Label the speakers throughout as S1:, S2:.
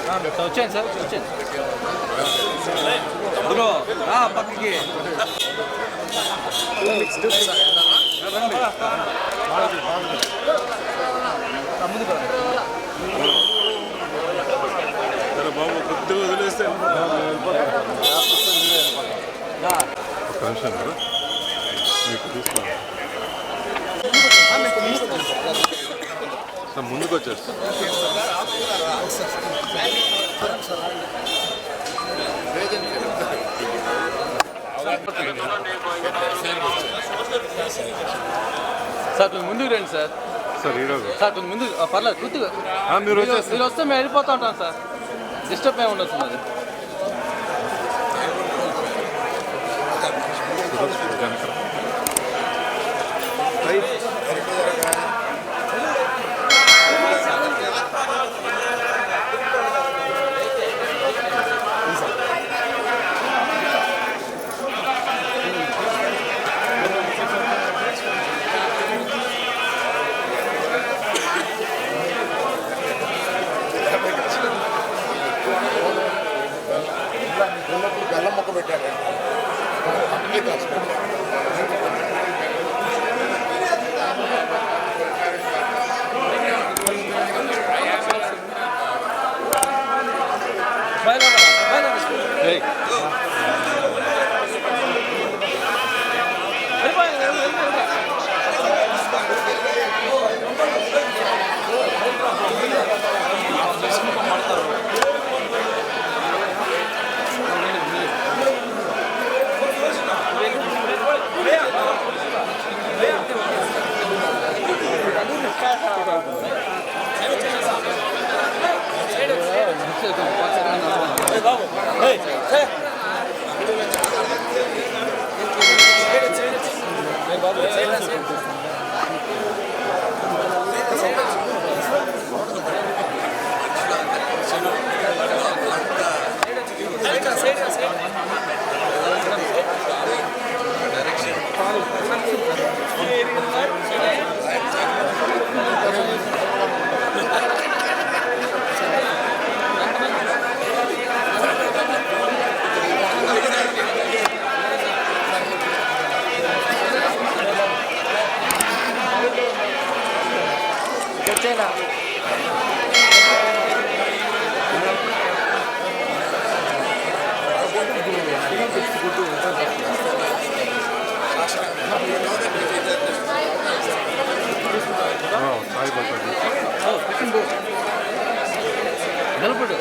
S1: వచ్చాను సార్ వచ్చాను బ్రో పక్కకి
S2: బాబు కొద్దిగా వదిలేస్తే మీకు తీసుకోండి సార్ ముందుకు వచ్చేస్తా
S1: సార్ కొంచెం ముందుకు రండి సార్
S2: సార్ ఈరోజు
S1: సార్ కొంచెం ముందు పర్లేదు గుర్తుగా
S2: మీరు
S1: వస్తే మేము వెళ్ళిపోతూ ఉంటాం సార్ డిస్టర్బ్ ఏమి ఉండదు సార్
S3: బెల్లం మొక్క పెట్టారు నిలబడు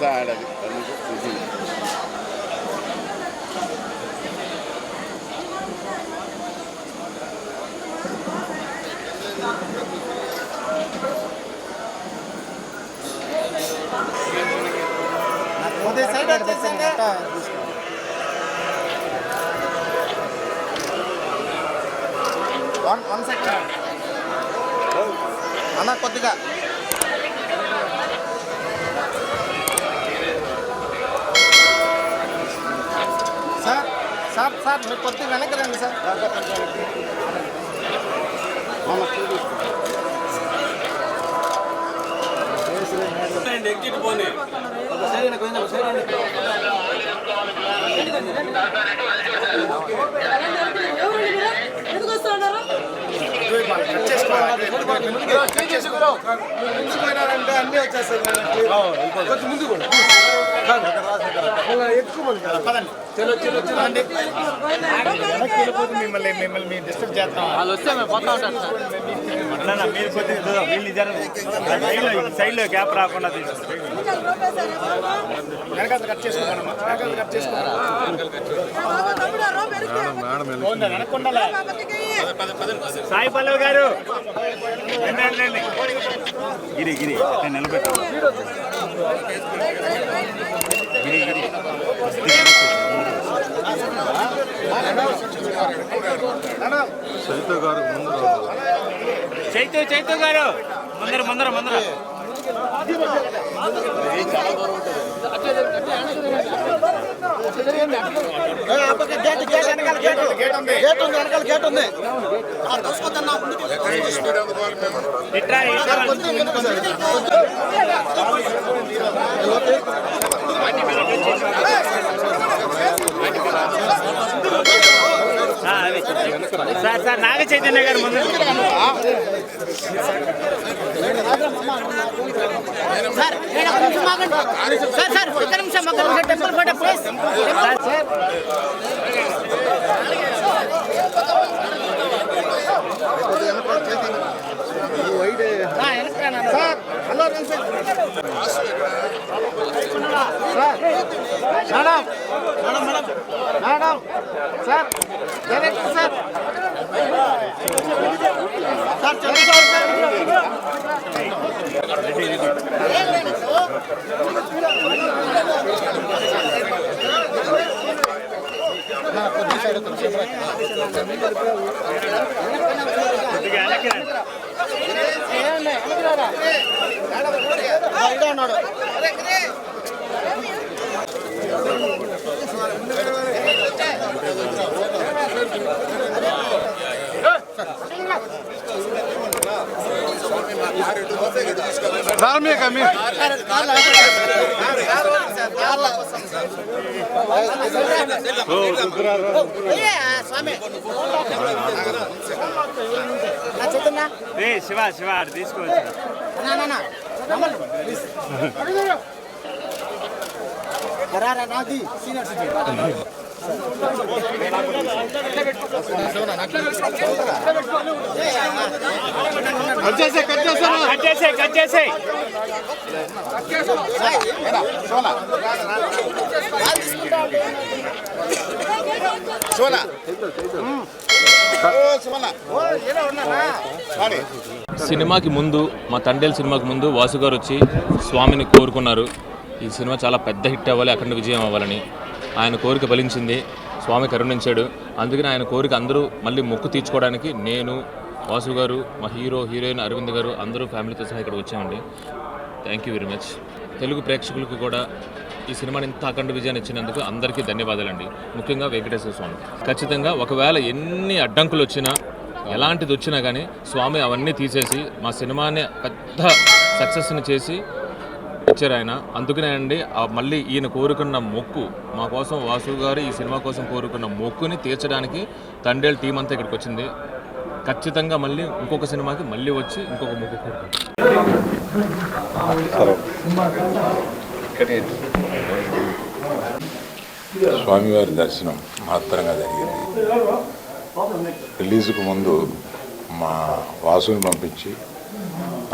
S3: వరుస ఆడది అందుకు
S4: వన్ సెకండ్ అన్న కొద్దిగా సార్ సార్ సార్ మీరు కొద్దిగా వెనక్కి రండి సార్
S5: ఎందుకు వస్తున్నారు?
S4: అంటే అన్నీ వచ్చేస్తాయి కొంచెం ముందు కూడా ఎక్కువ మంది పదండి చలో చలో చలో మిమ్మల్ని మిమ్మల్ని మేము డిస్టర్బ్ చేస్తాం
S1: వాళ్ళు వస్తే మేము పోతా ఉంటాం సార్.
S6: మీరు కొద్దిగా వీళ్ళు సైడ్లో గ్యాప్ రాకుండా తీసుకుంటారు.
S4: వెనకాల కట్ చేసుకోమమ్మా వెనకాల కట్ చేసుకోమా వెనకుండాలా
S6: సాయి పల్లవి గారు గిరి గిరి నిలబెట్టు గిరి గిరి
S2: చైతు గారు ముందు రావాలి.
S6: చైతు గారు ముందర ముందర ముందర
S4: గేట్ ఉంది
S6: ఇట్రా సార్ సార్ నాగ చైతన్య గారు ముందు
S5: సార్ నేను ఒక నిమిషం ఆగండి. సార్ సార్ ఒక్క నిమిషం temple photo please.
S4: Sir hello sir madam madam madam sir direct sir sir
S6: కొద్దిగా వెనక్కి రండి.
S4: ఉన్నాడు
S2: రామయ్య కమ్మి
S5: స్వామి
S6: రే శివ శివ అటు తీసుకోవచ్చు
S4: నాది సీనియర్
S6: కట్ చేసే
S1: సినిమాకి ముందు మా తండేల్ సినిమాకి ముందు వాసు గారు వచ్చి స్వామిని కోరుకున్నారు. ఈ సినిమా చాలా పెద్ద హిట్ అవ్వాలి, అఖండ విజయం అవ్వాలని. ఆయన కోరిక ఫలించింది, స్వామి కరుణించాడు. అందుకని ఆయన కోరిక అందరూ మళ్ళీ మొక్కు తీర్చుకోవడానికి నేను, వాసు గారు, మా హీరోయిన్ అరవింద్ గారు అందరూ ఫ్యామిలీతో సహా ఇక్కడ వచ్చామండి. Thank you very much. Telugu ప్రేక్షకులకు కూడా ఈ సినిమాని ఇంత అఖండ విజయాన్ని ఇచ్చినందుకు అందరికీ ధన్యవాదాలండి. ముఖ్యంగా వెంకటేశ్వర స్వామి. ఖచ్చితంగా ఒకవేళ ఎన్ని అడ్డంకులు వచ్చినా, ఎలాంటిది వచ్చినా కానీ స్వామి అవన్నీ తీసేసి మా సినిమాని పెద్ద సక్సెస్ని చేసి ఇచ్చారు ఆయన. అందుకనే అండి మళ్ళీ ఈయన కోరుకున్న మొక్కు మా కోసం, వాసు గారు ఈ సినిమా కోసం కోరుకున్న మొక్కుని తీర్చడానికి తండేల్ టీం అంతా ఇక్కడికి వచ్చింది. ఖచ్చితంగా మళ్ళీ ఇంకొక సినిమాకి మళ్ళీ వచ్చి ఇంకొక మొక్కు కోరుకుంటాం.
S7: స్వామివారి దర్శనం మహత్తరంగా జరిగింది. రిలీజ్కు ముందు మా వాసుని పంపించి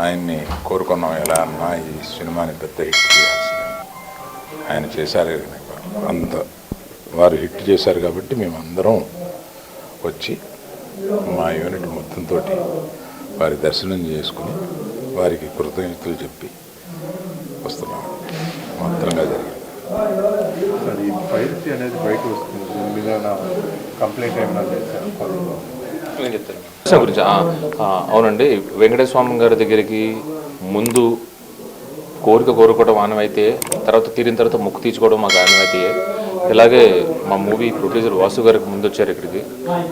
S7: ఆయన్ని కోరుకున్నాం, ఎలా అన్నా ఈ సినిమాని పెద్ద హిట్ చేయాల్సిందని. ఆయన చేశారు అంత వారు హిట్ చేశారు కాబట్టి మేమందరం వచ్చి మా యూనిట్ మొత్తంతో వారి దర్శనం చేసుకుని వారికి కృతజ్ఞతలు చెప్పి వస్తున్నాం. మొత్తంగా జరిగింది.
S2: సార్ ఈ పైరసీ అనేది బయట వస్తుంది, దీని మీద నా కంప్లైంట్ ఏమైనా చేశాను
S1: నేను చెప్తాను గురించి. అవునండి, వెంకటేశ్వర స్వామి గారి దగ్గరికి ముందు కోరుకోవడం ఆనమైతే, తర్వాత తీరిన తర్వాత మొక్కు తీర్చుకోవడం మాకు ఆనమైతే, ఇలాగే మా మూవీ ప్రొడ్యూసర్ వాసు గారికి ముందు వచ్చారు ఇక్కడికి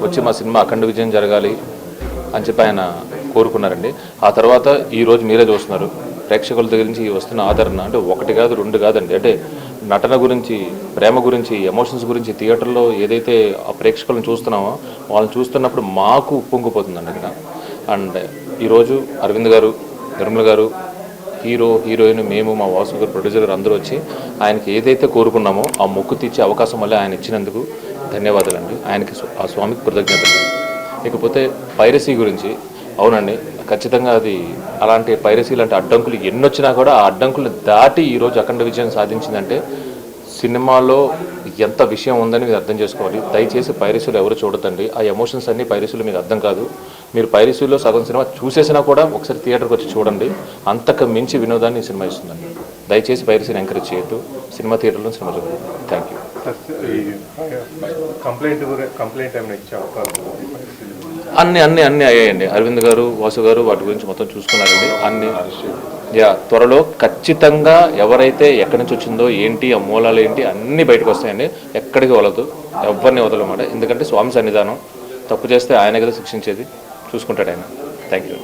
S1: వచ్చి మా సినిమా అఖండ విజయం జరగాలి అని చెప్పి ఆయన కోరుకున్నారండి. ఆ తర్వాత ఈరోజు మీరే చూస్తున్నారు ప్రేక్షకుల దగ్గర నుంచి వస్తున్న ఆదరణ. అంటే ఒకటి కాదు రెండు కాదండి, అంటే నటన గురించి, ప్రేమ గురించి, ఎమోషన్స్ గురించి థియేటర్లో ఏదైతే ఆ ప్రేక్షకులను చూస్తున్నామో వాళ్ళని చూస్తున్నప్పుడు మాకు ఉప్పొంగిపోతుందండి ఇక్కడ. అండ్ ఈరోజు అరవింద్ గారు, నిర్మల గారు, హీరో హీరోయిన్, మేము, మా వాసు గారు, ప్రొడ్యూసర్ గారు అందరూ వచ్చి ఆయనకి ఏదైతే కోరుకున్నామో ఆ మొక్కు తీర్చే అవకాశం వల్ల ఆయన ఇచ్చినందుకు ధన్యవాదాలండి. ఆయనకి ఆ స్వామికి కృతజ్ఞతలు. ఇకపోతే పైరసీ గురించి, అవునండి ఖచ్చితంగా అది అలాంటి పైరసీ లాంటి అడ్డంకులు ఎన్నొచ్చినా కూడా ఆ అడ్డంకులు దాటి ఈరోజు అఖండ విజయం సాధించిందంటే సినిమాలో ఎంత విషయం ఉందని మీరు అర్థం చేసుకోవాలి. దయచేసి పైరసీలు ఎవరు చూడొద్దండి. ఆ ఎమోషన్స్ అన్నీ పైరసీలు మీకు అర్థం కాదు. మీరు పైరసీలో సగం సినిమా చూసేసినా కూడా ఒకసారి థియేటర్కి వచ్చి చూడండి. అంతకు మించి వినోదాన్ని ఈ సినిమా ఇస్తుందండి. దయచేసి పైరసీని ఎంకరేజ్ చేయొద్దు. సినిమా థియేటర్లో సినిమా చూడండి. Thank you.
S2: కంప్లైంట్ ఏమైనా ఇచ్చే అవకాశం
S1: అన్నీ అయ్యాయండి. అరవింద్ గారు, వాసు గారు వాటి గురించి మొత్తం చూసుకున్నారండి. అన్ని త్వరలో ఖచ్చితంగా ఎవరైతే ఎక్కడి నుంచి వచ్చిందో ఏంటి, ఆ మూలాలు ఏంటి అన్నీ బయటకు వస్తాయండి. ఎక్కడికి వదలదు, ఎవరిని వదలమాట. ఎందుకంటే స్వామి సన్నిధానం, తప్పు చేస్తే ఆయన కదా శిక్షించేది, చూసుకుంటాడు ఆయన. Thank you.